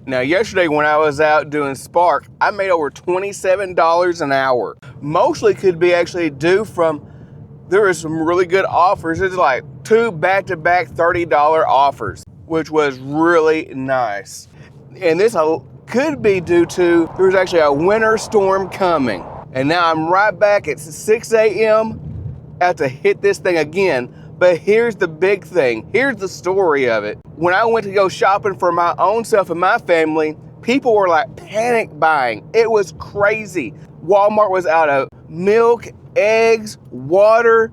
Now, yesterday when I was out doing Spark, I made over $27 an hour. Mostly could be actually due from, there were some really good offers. It's like 2 back-to-back $30 offers, which was really nice. And this could be due to, there was actually a winter storm coming. And now I'm right back at 6 a.m. I have to hit this thing again. But here's the big thing. Here's the story of it. When I went to go shopping for my own self and my family, people were like panic buying. It was crazy. Walmart was out of milk, eggs, water.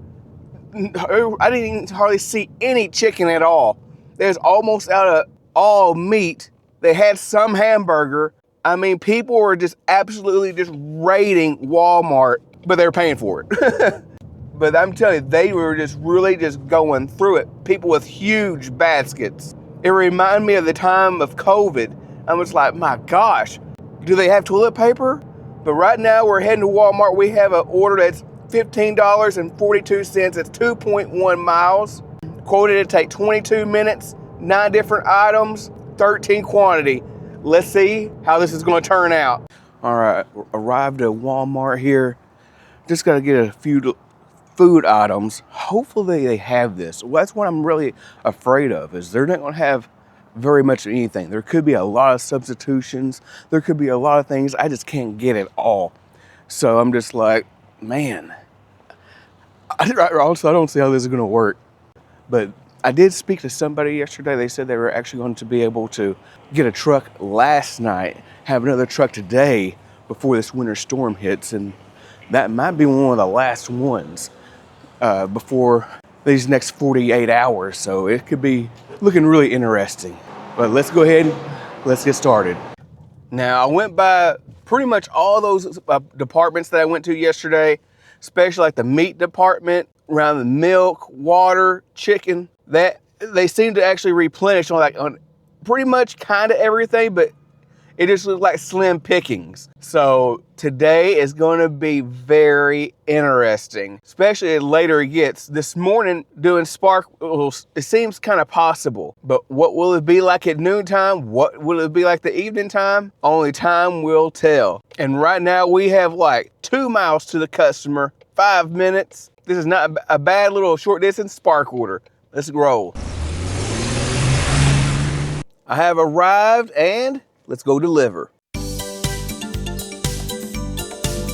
I didn't even hardly see any chicken at all. They was almost out of all meat. They had some hamburger. I mean, people were just absolutely just raiding Walmart, but they were paying for it. But I'm telling you, they were just really just going through it. People with huge baskets. It reminded me of the time of COVID. I was like, my gosh, do they have toilet paper? But right now we're heading to Walmart. We have an order that's $15.42. It's 2.1 miles. Quoted to take 22 minutes, 9 different items, 13 quantity. Let's see how this is going to turn out. All right, arrived at Walmart here. Just got to get a few food items. Hopefully they have this. Well, that's what I'm really afraid of, is they're not going to have very much of anything. There could be a lot of substitutions. There could be a lot of things. I just can't get it all. So I'm just like, man, also I don't see how this is going to work. But I did speak to somebody yesterday. They said they were actually going to be able to get a truck last night, have another truck today before this winter storm hits, and that might be one of the last ones before these next 48 hours. So it could be looking really interesting. But let's go ahead and let's get started. Now, I went by pretty much all those departments that I went to yesterday, especially like the meat department, around the milk, water, chicken. That they seem to actually replenish on pretty much kind of everything, but it just looks like slim pickings. So today is going to be very interesting, especially as later it gets. This morning doing Spark, it seems kind of possible, but what will it be like at noontime? What will it be like the evening time? Only time will tell. And right now we have like 2 miles to the customer, 5 minutes. This is not a bad little short distance Spark order. Let's roll. I have arrived and let's go deliver.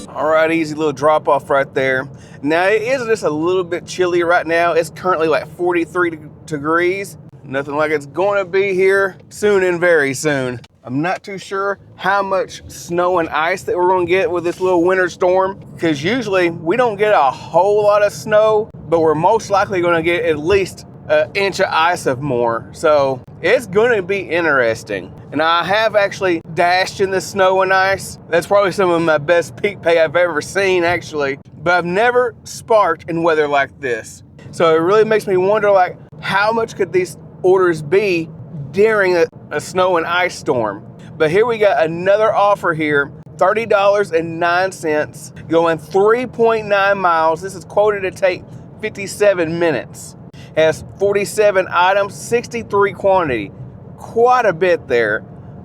All right, easy little drop off right there. Now it is just a little bit chilly right now. It's currently like 43 degrees. Nothing like it's going to be here soon and very soon. I'm not too sure how much snow and ice that we're going to get with this little winter storm, because usually we don't get a whole lot of snow, but we're most likely going to get at least an inch of ice of more. So it's going to be interesting. And I have actually dashed in the snow and ice. That's probably some of my best peak pay I've ever seen, actually. But I've never sparked in weather like this. So it really makes me wonder, like, how much could these orders be during a snow and ice storm? But here we got another offer here, $30.09, going 3.9 miles. This is quoted to take 57 minutes. Has 47 items, 63 quantity. Quite a bit there,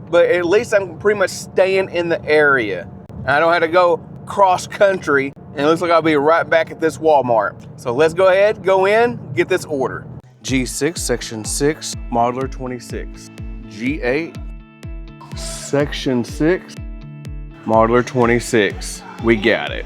but at least I'm pretty much staying in the area. I don't have to go cross country, and it looks like I'll be right back at this Walmart. So let's go ahead, go in, get this order. G6, Section 6, Modeler 26. G8, Section 6, Modeler 26. We got it.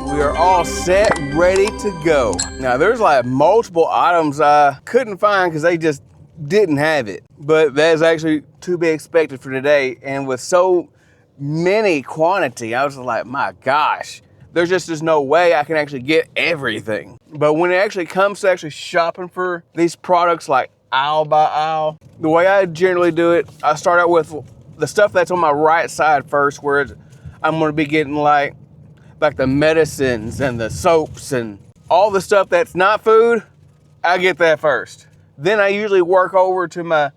We are all set, ready to go. Now there's like multiple items I couldn't find because they just didn't have it. But that's actually to be expected for today. And with so many quantity, I was like, my gosh, there's just no way I can actually get everything. But when it actually comes to actually shopping for these products like aisle by aisle, the way I generally do it, I start out with the stuff that's on my right side first, where I'm gonna be getting like the medicines and the soaps and all the stuff that's not food, I get that first. Then I usually work over to my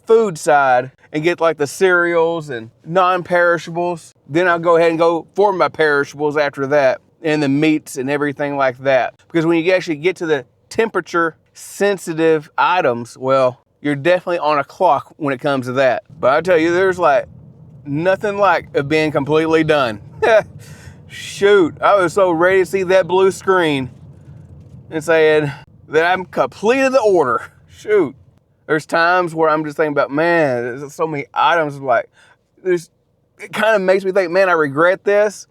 food side and get like the cereals and non-perishables. Then I'll go ahead and go for my perishables after that, and the meats and everything like that. Because when you actually get to the temperature sensitive items, well, you're definitely on a clock when it comes to that. But I tell you, there's like nothing like it being completely done. Shoot, I was so ready to see that blue screen and saying that I'm completed the order. Shoot. There's times where I'm just thinking about, man, there's so many items, like, it kind of makes me think, man, I regret this.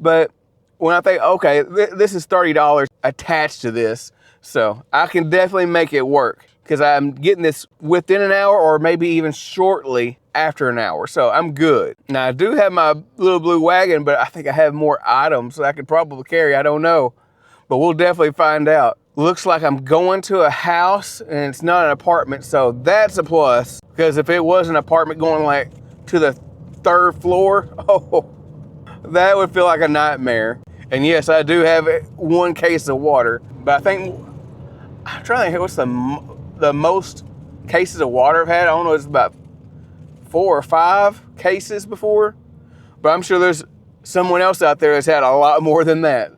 But when I think, okay, this is $30 attached to this, so I can definitely make it work because I'm getting this within an hour or maybe even shortly after an hour. So I'm good. Now I do have my little blue wagon, but I think I have more items that I could probably carry. I don't know, but we'll definitely find out. Looks like I'm going to a house and it's not an apartment, so that's a plus. Because if it was an apartment going like to the 3rd floor, oh, that would feel like a nightmare. And yes, I do have 1 case of water, but I think, I'm trying to think, what's the most cases of water I've had? I don't know, it's about 4 or 5 cases before, but I'm sure there's someone else out there that's had a lot more than that.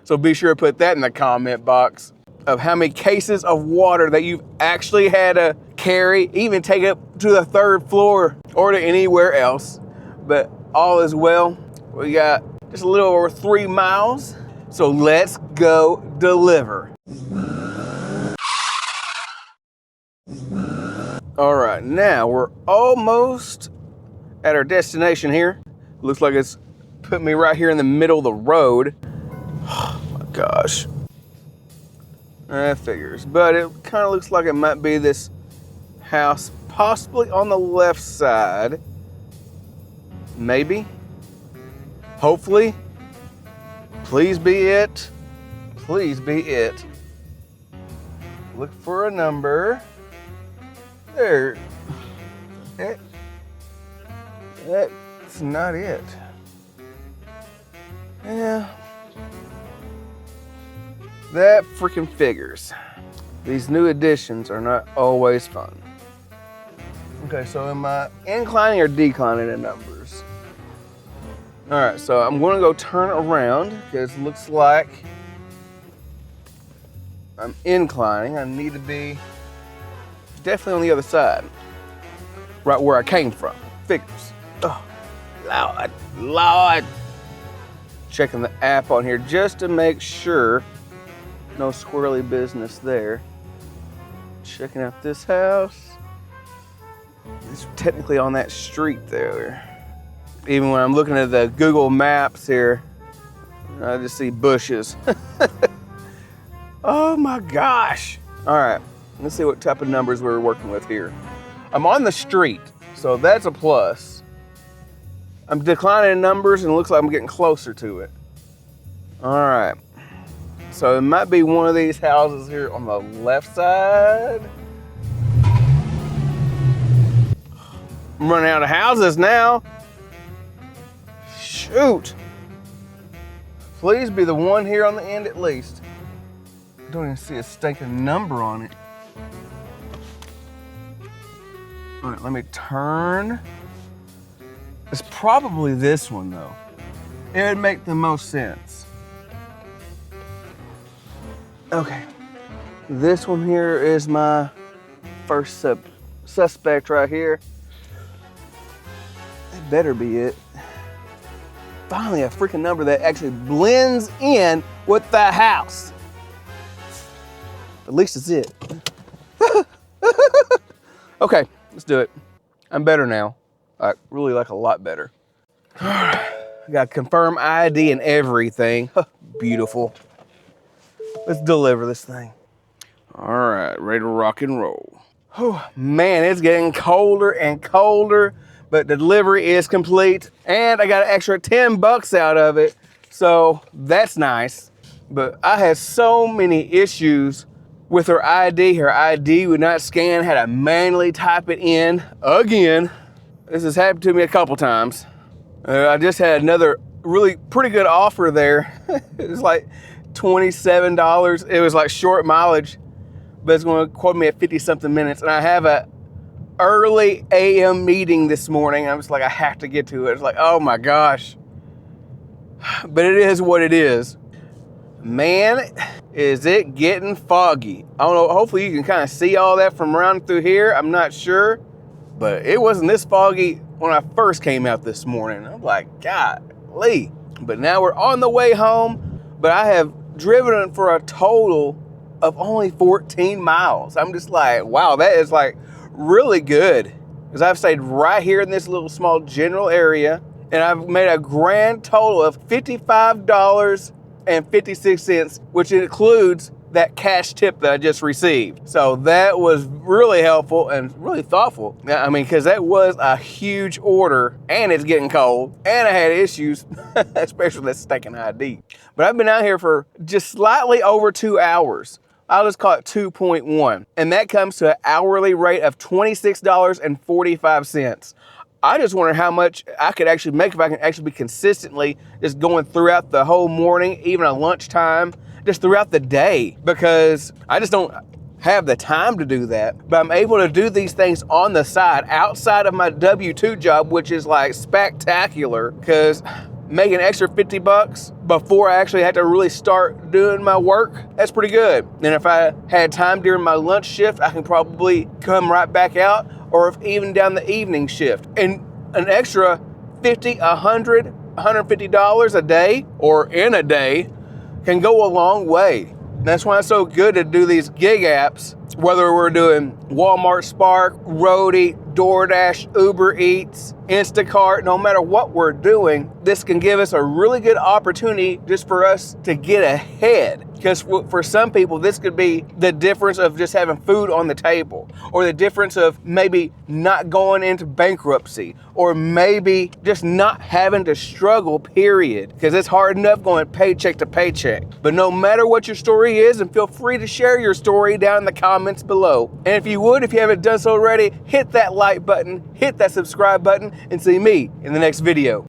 So be sure to put that in the comment box of how many cases of water that you've actually had to carry, even take it to the 3rd floor or to anywhere else. But all is well. We got just a little over 3 miles. So let's go deliver. All right, now we're almost at our destination here. Looks like it's put me right here in the middle of the road. Oh my gosh. That figures, but it kind of looks like it might be this house, possibly on the left side. Maybe. Hopefully. Please be it. Please be it. Look for a number. There. That's not it. Yeah. That freaking figures. These new additions are not always fun. Okay, so am I inclining or declining in numbers? All right, so I'm going to go turn around because it looks like I'm inclining. I need to be definitely on the other side, right where I came from. Figures. Oh, Lord. Checking the app on here just to make sure. No squirrely business there. Checking out this house. It's technically on that street there. Even when I'm looking at the Google Maps here, I just see bushes. Oh my gosh. All right, let's see what type of numbers we're working with here. I'm on the street, so that's a plus. I'm declining in numbers and it looks like I'm getting closer to it. All right. So it might be one of these houses here on the left side. I'm running out of houses now. Shoot. Please be the one here on the end at least. I don't even see a stinking number on it. All right, let me turn. It's probably this one though. It would make the most sense. Okay, this one here is my first suspect right here. That better be it. Finally, a freaking number that actually blends in with the house. At least it's it. Okay, let's do it. I'm better now. Really like a lot better. I got confirm ID and everything. Beautiful. Let's deliver this thing. All right, ready to rock and roll. Oh, man, it's getting colder and colder, but the delivery is complete, and I got an extra 10 bucks out of it, so that's nice. But I had so many issues with her ID. Her ID would not scan, had to manually type it in again. This has happened to me a couple times. I just had another really pretty good offer there. It's like $27. It was like short mileage, but it's going to quote me at 50 something minutes. And I have a early AM meeting this morning. I was like, I have to get to it. It's like, oh my gosh. But it is what it is. Man, is it getting foggy. I don't know, hopefully you can kind of see all that from around through here. I'm not sure, but it wasn't this foggy when I first came out this morning. I'm like, golly. But now we're on the way home, but I have driven for a total of only 14 miles. I'm just like, wow, that is like really good. Because I've stayed right here in this little small general area, and I've made a grand total of $55.56, which includes that cash tip that I just received. So that was really helpful and really thoughtful. I mean, because that was a huge order, and it's getting cold, and I had issues, especially with that stinking ID. But I've been out here for just slightly over 2 hours. I'll just call it 2.1. And that comes to an hourly rate of $26.45. I just wonder how much I could actually make if I can actually be consistently just going throughout the whole morning, even at lunchtime, just throughout the day, because I just don't have the time to do that. But I'm able to do these things on the side outside of my W-2 job, which is like spectacular, because making an extra 50 bucks before I actually had to really start doing my work, that's pretty good. And if I had time during my lunch shift, I can probably come right back out, or if even down the evening shift. And an extra $50, $100, $150 a day, or in a day, can go a long way. And that's why it's so good to do these gig apps, whether we're doing Walmart Spark, Roadie, DoorDash, Uber Eats, Instacart, no matter what we're doing, this can give us a really good opportunity just for us to get ahead. Because for some people, this could be the difference of just having food on the table, or the difference of maybe not going into bankruptcy, or maybe just not having to struggle, period. Because it's hard enough going paycheck to paycheck. But no matter what your story is, and feel free to share your story down in the comments below. And if you haven't done so already, hit that like button, hit that subscribe button, and see me in the next video.